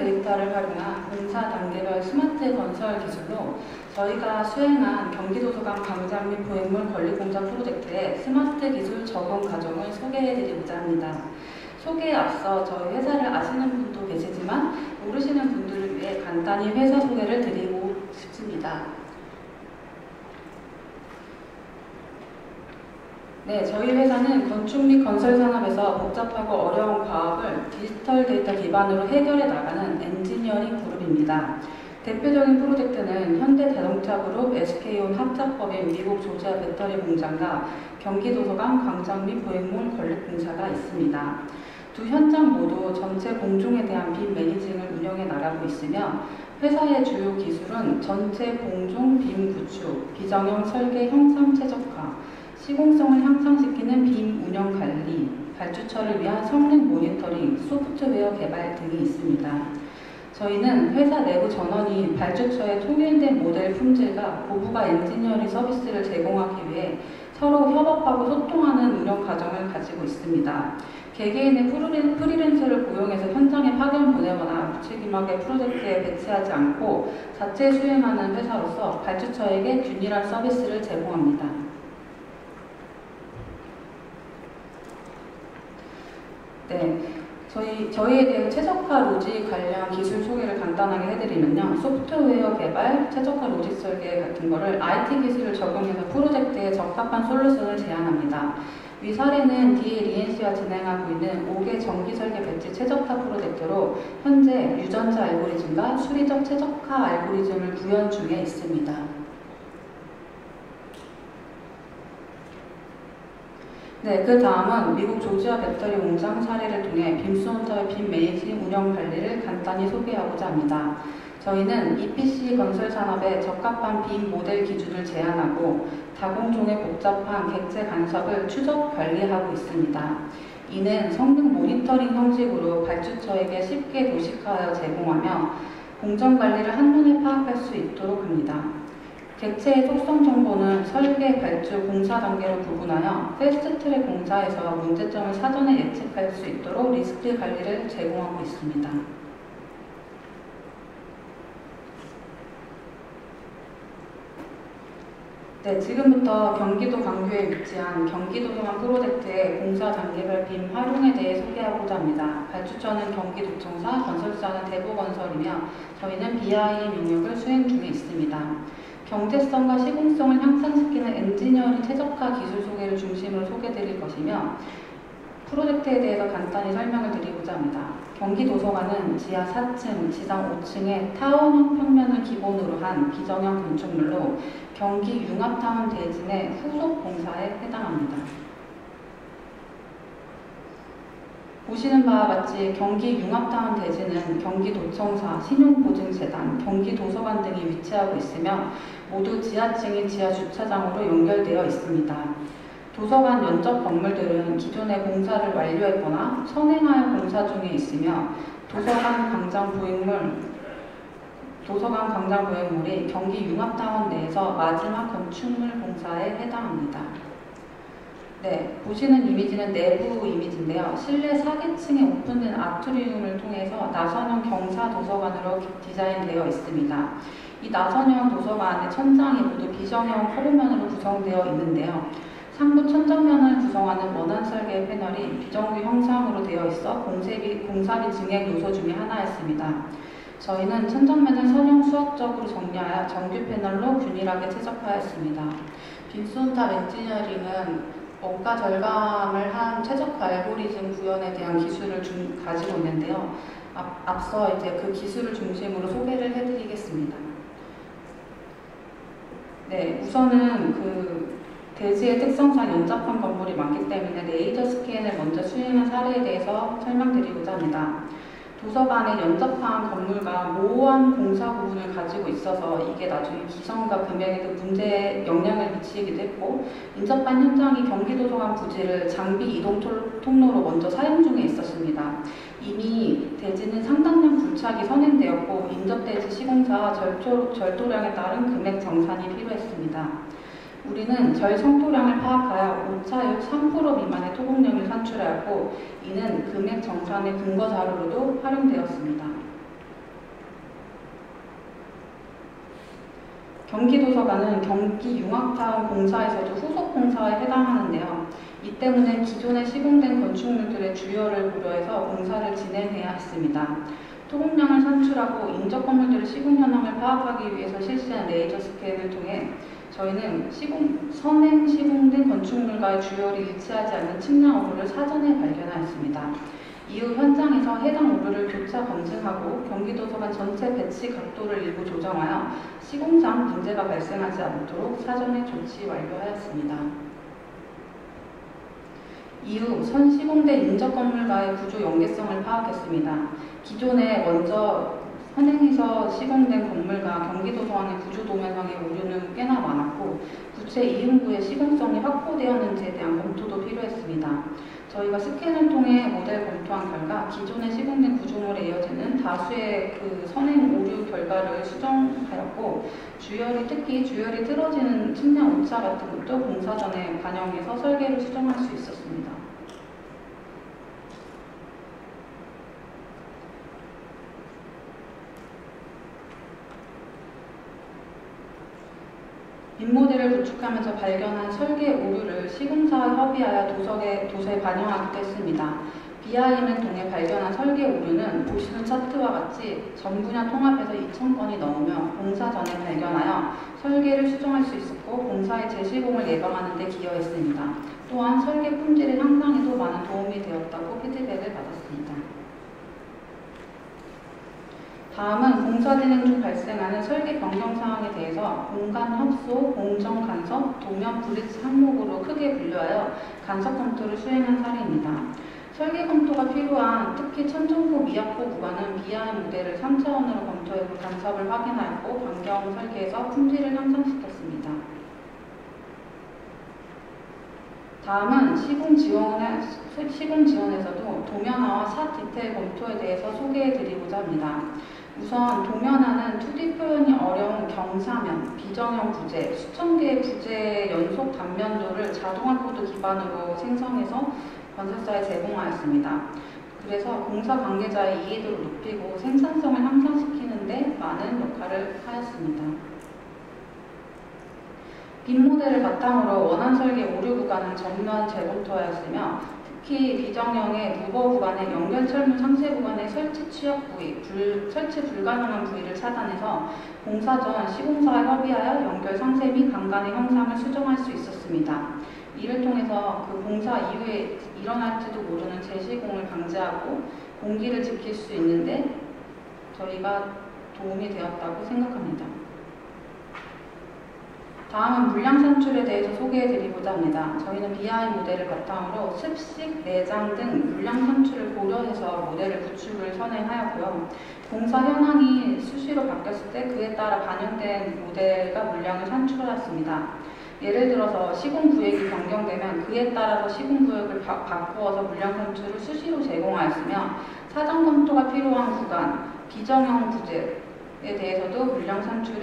데이터를 활용한 공사 단계별 스마트 건설 기술로 저희가 수행한 경기도서관 광장 및 보행물 건립공사 프로젝트의 스마트 기술 적용 과정을 소개해드리고자 합니다. 소개에 앞서 저희 회사를 아시는 분도 계시지만 모르시는 분들을 위해 간단히 회사 소개를 드리고 싶습니다. 네, 저희 회사는 건축 및 건설 산업에서 복잡하고 어려운 과업을 디지털 데이터 기반으로 해결해 나가는 엔지니어링 그룹입니다. 대표적인 프로젝트는 현대자동차그룹 SK온 합작법인 미국 조지아 배터리 공장과 경기도서관 광장 및 보행물 건립공사가 있습니다. 두 현장 모두 전체 공종에 대한 빔 매니징을 운영해 나가고 있으며 회사의 주요 기술은 전체 공종 빔 구축, 비정형 설계 형상 최적화, 시공성을 향상시키는 빔 운영 관리, 발주처를 위한 성능 모니터링, 소프트웨어 개발 등이 있습니다. 저희는 회사 내부 전원이 발주처의 통일된 모델 품질과 고부가 엔지니어링 서비스를 제공하기 위해 서로 협업하고 소통하는 운영 과정을 가지고 있습니다. 개개인의 프리랜서를 고용해서 현장에 파견 보내거나 무책임하게 프로젝트에 배치하지 않고 자체 수행하는 회사로서 발주처에게 균일한 서비스를 제공합니다. 네, 저희에 대해 최적화 로직 관련 기술 소개를 간단하게 해드리면요. 소프트웨어 개발, 최적화 로직 설계 같은 거를 IT 기술을 적용해서 프로젝트에 적합한 솔루션을 제안합니다. 위 사례는 DLENC와 진행하고 있는 5개 전기 설계 배치 최적화 프로젝트로 현재 유전자 알고리즘과 수리적 최적화 알고리즘을 구현 중에 있습니다. 네, 그 다음은 미국 조지아 배터리 공장 사례를 통해 빔스온타의 빔 매니징 운영 관리를 간단히 소개하고자 합니다. 저희는 EPC 건설 산업에 적합한 빔 모델 기준을 제안하고 다공종의 복잡한 객체 간섭을 추적 관리하고 있습니다. 이는 성능 모니터링 형식으로 발주처에게 쉽게 도식화하여 제공하며 공정 관리를 한눈에 파악할 수 있도록 합니다. 객체의 속성 정보는 설계, 발주, 공사 단계로 구분하여 패스트트랙 공사에서 문제점을 사전에 예측할 수 있도록 리스크 관리를 제공하고 있습니다. 네, 지금부터 경기도 광교에 위치한 경기도서관 프로젝트의 공사 단계별 빔 활용에 대해 소개하고자 합니다. 발주처는 경기도청사, 건설사는 대보건설이며 저희는 BIM 용역을 수행 중에 있습니다. 경제성과 시공성을 향상시키는 엔지니어링 최적화 기술 소개를 중심으로 소개드릴 것이며 프로젝트에 대해서 간단히 설명을 드리고자 합니다. 경기도서관은 지하 4층, 지상 5층의 타원형 평면을 기본으로 한 비정형 건축물로 경기 융합타운 대진의 후속 공사에 해당합니다. 보시는 바와 같이 경기 융합타운 대지는 경기도청사, 신용보증재단, 경기도서관 등이 위치하고 있으며 모두 지하층이 지하주차장으로 연결되어 있습니다. 도서관 연접 건물들은 기존의 공사를 완료했거나 선행하여 공사 중에 있으며 도서관 광장 보행물이 경기 융합타운 내에서 마지막 건축물 공사에 해당합니다. 네, 보시는 이미지는 내부 이미지인데요. 실내 4기층에 오픈된 아트리움을 통해서 나선형 경사 도서관으로 디자인되어 있습니다. 이 나선형 도서관의 천장이 모두 비정형 커브면으로 구성되어 있는데요. 상부 천정면을 구성하는 원안 설계 패널이 비정규 형상으로 되어 있어 공사비 증액 요소 중에 하나였습니다. 저희는 천정면을 선형 수학적으로 정리하여 정규 패널로 균일하게 최적화했습니다. 빔스온탑 엔지니어링은 원가 절감을 한 최적화 알고리즘 구현에 대한 기술을 가지고 있는데요. 앞서 이제 그 기술을 중심으로 소개를 해드리겠습니다. 네, 우선은 대지의 특성상 연접한 건물이 많기 때문에 레이저 스캔을 먼저 수행한 사례에 대해서 설명드리고자 합니다. 도서관에 연접한 건물과 모호한 공사 부분을 가지고 있어서 이게 나중에 기성과 금액에도 문제에 영향을 미치기도 했고 인접한 현장이 경기도서관 부지를 장비 이동 통로로 먼저 사용 중에 있었습니다. 이미 대지는 상당량 불착이 선행되었고 인접대지 시공사와 절도량에 따른 금액 정산이 필요했습니다. 우리는 절 성토량을 파악하여 오차율 3% 미만의 토목량을 산출하였고 이는 금액 정산의 근거 자료로도 활용되었습니다. 경기도서관은 경기융합타운 공사에서도 후속 공사에 해당하는데요. 이 때문에 기존에 시공된 건축물들의 주요를 고려해서 공사를 진행해야 했습니다. 토목량을 산출하고 인접 건물들의 시공 현황을 파악하기 위해서 실시한 레이저 스캔을 통해 저희는 선행 시공된 건축물과의 주요를 일치하지 않는 측량 오류를 사전에 발견하였습니다. 이후 현장에서 해당 오류를 교차 검증하고 경기도서관 전체 배치 각도를 일부 조정하여 시공상 문제가 발생하지 않도록 사전에 조치 완료하였습니다. 이후 선시공된 인접 건물과의 구조 연계성을 파악했습니다. 기존에 먼저 선행해서 시공된 건물과 경기도서관의 구조 도면상의 오류는 꽤나 많았고 구체 이응구의 시공성이 확보되었는지에 대한 검토도 필요했습니다. 저희가 스캔을 통해 모델 검토한 결과 기존에 시공된 구조물에 이어지는 다수의 선행 오류 결과를 수정하였고 특히 주열이 틀어지는 측량 오차 같은 것도 공사 전에 반영해서 설계를 수정할 수 있었습니다. 빈모델을 구축하면서 발견한 설계 오류를 시공사와 협의하여 도서에 반영하기도 했습니다. BIM을 통해 발견한 설계 오류는 보시는 차트와 같이 전 분야 통합해서 2,000건이 넘으며 공사 전에 발견하여 설계를 수정할 수 있었고 공사의 재시공을 예방하는 데 기여했습니다. 또한 설계 품질의 향상에도 많은 도움이 되었다고 피드백을 받았습니다. 다음은 공사 진행 중 발생하는 설계 변경 사항에 대해서 공간 협소, 공정 간섭, 도면 브릿지 항목으로 크게 분류하여 간섭 검토를 수행한 사례입니다. 설계 검토가 필요한 특히 천정고 미합고 구간은 BIM 모델을 3차원으로 검토해서 간섭을 확인하였고 변경 설계에서 품질을 향상시켰습니다. 다음은 시공 지원에서도 도면화와 샷 디테일 검토에 대해서 소개해드리고자 합니다. 우선 도면화는 2D 표현이 어려운 경사면, 비정형 부재, 수천 개의 부재의 연속 단면도를 자동화 코드 기반으로 생성해서 건설사에 제공하였습니다. 그래서 공사 관계자의 이해도를 높이고 생산성을 향상시키는 데 많은 역할을 하였습니다. 빔 모델을 바탕으로 원안 설계 오류 구간을 전면 재검토하였으며 특히 비정형의 무거 구간의 연결 철문 상세 구간의 설치 취약 부위, 설치 불가능한 부위를 차단해서 공사 전 시공사와 협의하여 연결 상세 및 간간의 형상을 수정할 수 있었습니다. 이를 통해서 공사 이후에 일어날지도 모르는 재시공을 방지하고 공기를 지킬 수 있는데 저희가 도움이 되었다고 생각합니다. 다음은 물량 산출에 대해서 소개해드리고자 합니다. 저희는 BIM 모델을 바탕으로 습식, 내장 등 물량 산출을 고려해서 모델을 구축을 선행하였고요. 공사 현황이 수시로 바뀌었을 때 그에 따라 반영된 모델과 물량을 산출하였습니다. 예를 들어서 시공 구역이 변경되면 그에 따라서 시공 구역을 바꾸어서 물량 산출을 수시로 제공하였으며 사전 검토가 필요한 구간, 비정형 부재에 대해서도 물량 산출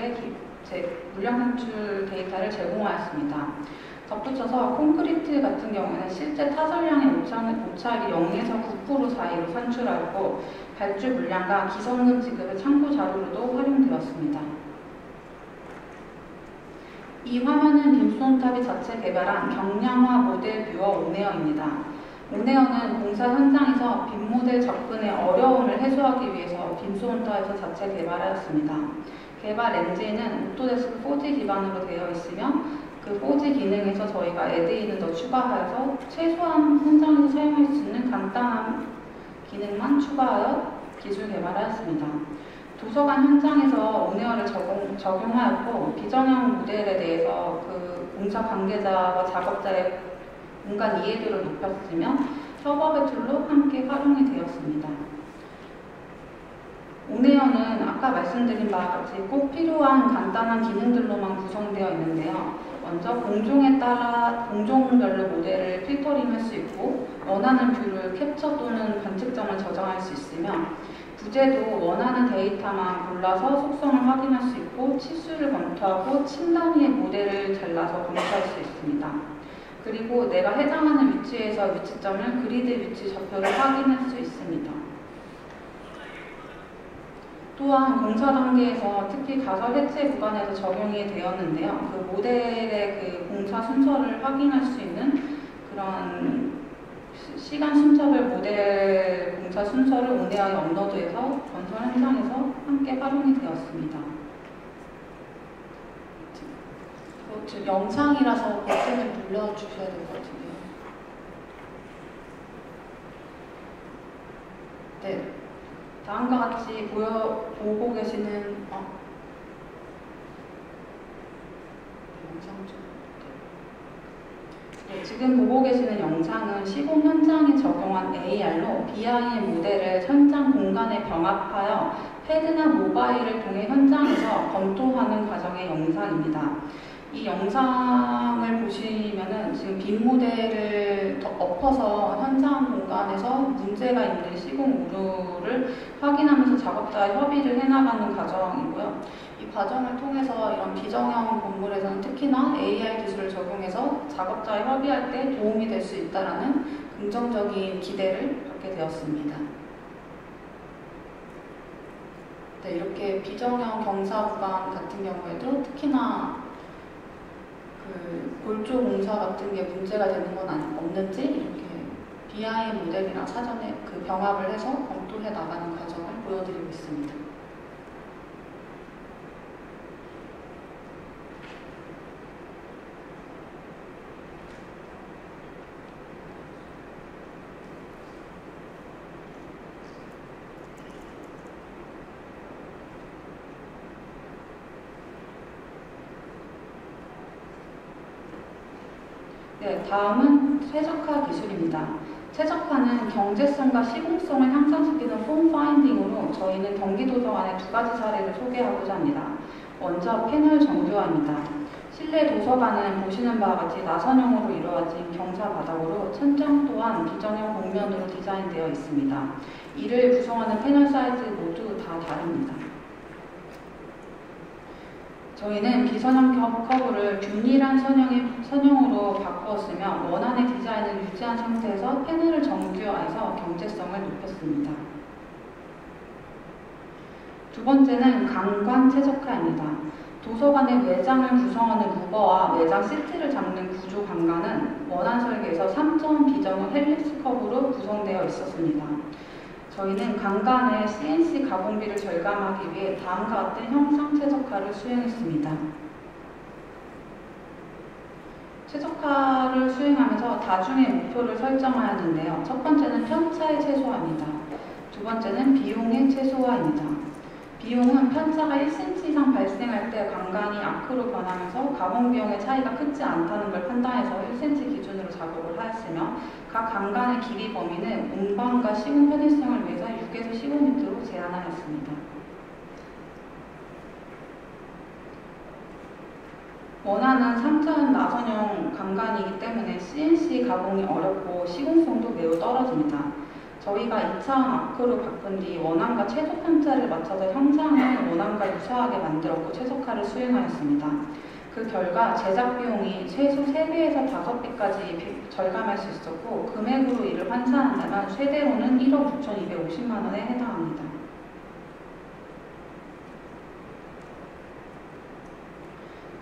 데이터를 제공하였습니다. 덧붙여서 콘크리트 같은 경우에는 실제 타설량의 오차액이 0에서 9% 사이로 산출하였고 발주 물량과 기성금 지급의 참고 자료로도 활용되었습니다. 이 화면은 빔스톤탑이 자체 개발한 경량화 모델 뷰어 오네어입니다. 오네어는 공사 현장에서 빔 모델 접근의 어려움을 해소하기 위해서 빔스톤탑에서 자체 개발하였습니다. 개발 엔진은 오토데스크 4G 기반으로 되어 있으며 그 4G 기능에서 저희가 에드인을 더 추가하여서 최소한 현장에서 사용할 수 있는 간단한 기능만 추가하여 기술 개발하였습니다. 도서관 현장에서 오네어를 적용하였고 비정형 모델에 대해서 공사 관계자와 작업자의 공간 이해도를 높였으며 협업의 툴로 함께 활용이 되었습니다. 오네어는 아까 말씀드린 바와 같이 꼭 필요한 간단한 기능들로만 구성되어 있는데요. 먼저 공종에 따라 공종별로 모델을 필터링할 수 있고 원하는 뷰를 캡처 또는 관측점을 저장할 수 있으며 부재도 원하는 데이터만 골라서 속성을 확인할 수 있고 치수를 검토하고 침 단위의 모델을 잘라서 검토할 수 있습니다. 그리고 내가 해당하는 위치에서 위치점을 그리드 위치 좌표를 확인할 수 있습니다. 또한 공사 단계에서 특히 가설 해체 구간에서 적용이 되었는데요. 그 모델의 그 공사 순서를 확인할 수 있는 그런 시간 순서별 모델 공사 순서를 온AI 업로드해서 건설 현장에서 함께 활용이 되었습니다. 지금 영상이라서 버튼을 눌러주셔야 될 것 같은데요. 네, 다음과 같이 보고 계시는 영상 좀. 네, 지금 보고 계시는 영상은 시공 현장에 적용한 AR로 BIM 모델을 현장 공간에 병합하여 패드나 모바일을 통해 현장에서 검토하는 과정의 영상입니다. 이 영상을 보시면은 지금 빔 모델을 엎어서 현장 공간에서 문제가 있는 시공 우루를 확인하면서 작업자와 협의를 해나가는 과정이고요. 이 과정을 통해서 이런 비정형 건물에서는 특히나 AR 기술을 적용해서 작업자와 협의할 때 도움이 될 수 있다는 긍정적인 기대를 갖게 되었습니다. 네, 이렇게 비정형 경사 구간 같은 경우에도 특히나 골조 공사 같은 게 문제가 되는 건 없는지 이렇게 BIM 모델이랑 사전에 그 병합을 해서 검토해 나가는 과정을 보여드리고 있습니다. 네, 다음은 최적화 기술입니다. 최적화는 경제성과 시공성을 향상시키는 폼 파인딩으로 저희는 경기도서관의 두 가지 사례를 소개하고자 합니다. 먼저 패널 정교화입니다. 실내 도서관은 보시는 바와 같이 나선형으로 이루어진 경사 바닥으로 천장 또한 비정형 벽면으로 디자인되어 있습니다. 이를 구성하는 패널 사이즈 모두 다 다릅니다. 저희는 비선형 커브를 균일한 선형으로 바꾸었으며 원안의 디자인을 유지한 상태에서 패널을 정교화해서 경제성을 높였습니다. 두 번째는 강관 최적화입니다. 도서관의 외장을 구성하는 루버와 외장 시트를 잡는 구조 강관은 원안 설계에서 3점 비정형 헬릭스 커브로 구성되어 있었습니다. 저희는 강간의 CNC 가공비를 절감하기 위해 다음과 같은 형상 최적화를 수행했습니다. 최적화를 수행하면서 다중의 목표를 설정하였는데요. 첫 번째는 편차의 최소화입니다. 두 번째는 비용의 최소화입니다. 비용은 편차가 1cm 이상 발생할 때 강간이 아크로 변하면서 가공 비용의 차이가 크지 않다는 걸 판단해서 1cm 기준으로 작업을 하였으며 각 강간의 길이 범위는 운반과 시공 편의성을 위해서 6에서 15m로 제한하였습니다. 원안은 3천 나선형 강간이기 때문에 CNC 가공이 어렵고 시공성도 매우 떨어집니다. 저희가 2차원 아크로 바꾼 뒤 원안과 최소 편차를 맞춰서 형상을 원안과 유사하게 만들었고 최적화를 수행하였습니다. 그 결과 제작 비용이 최소 3배에서 5배까지 절감할 수 있었고 금액으로 이를 환산한다면 최대로는 1억 6,250만 원에 해당합니다.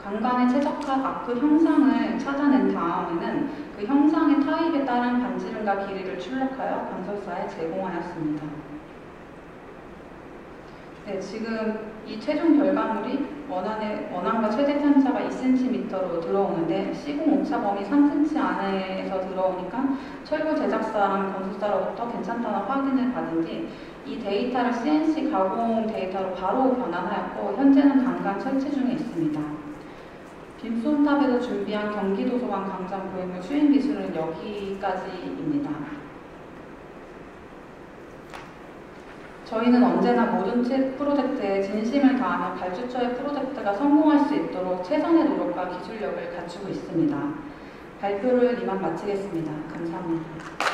강간의 최적화 아크 형상을 찾아낸 다음에는 그 형상의 타입에 따른 반지름과 길이를 출력하여 건설사에 제공하였습니다. 네, 지금 이 최종 결과물이 원안과 최대 편차가 2cm로 들어오는데 시공 오차 범위 3cm 안에서 들어오니까 철거 제작사랑 건설사로부터 괜찮다는 확인을 받은 뒤 이 데이터를 CNC 가공 데이터로 바로 변환하였고 현재는 강간 설치 중에 있습니다. 빔솜탑에서 준비한 경기도서관 광장 고해물 수행 기술은 여기까지입니다. 저희는 언제나 모든 프로젝트에 진심을 다하며 발주처의 프로젝트가 성공할 수 있도록 최선의 노력과 기술력을 갖추고 있습니다. 발표를 이만 마치겠습니다. 감사합니다.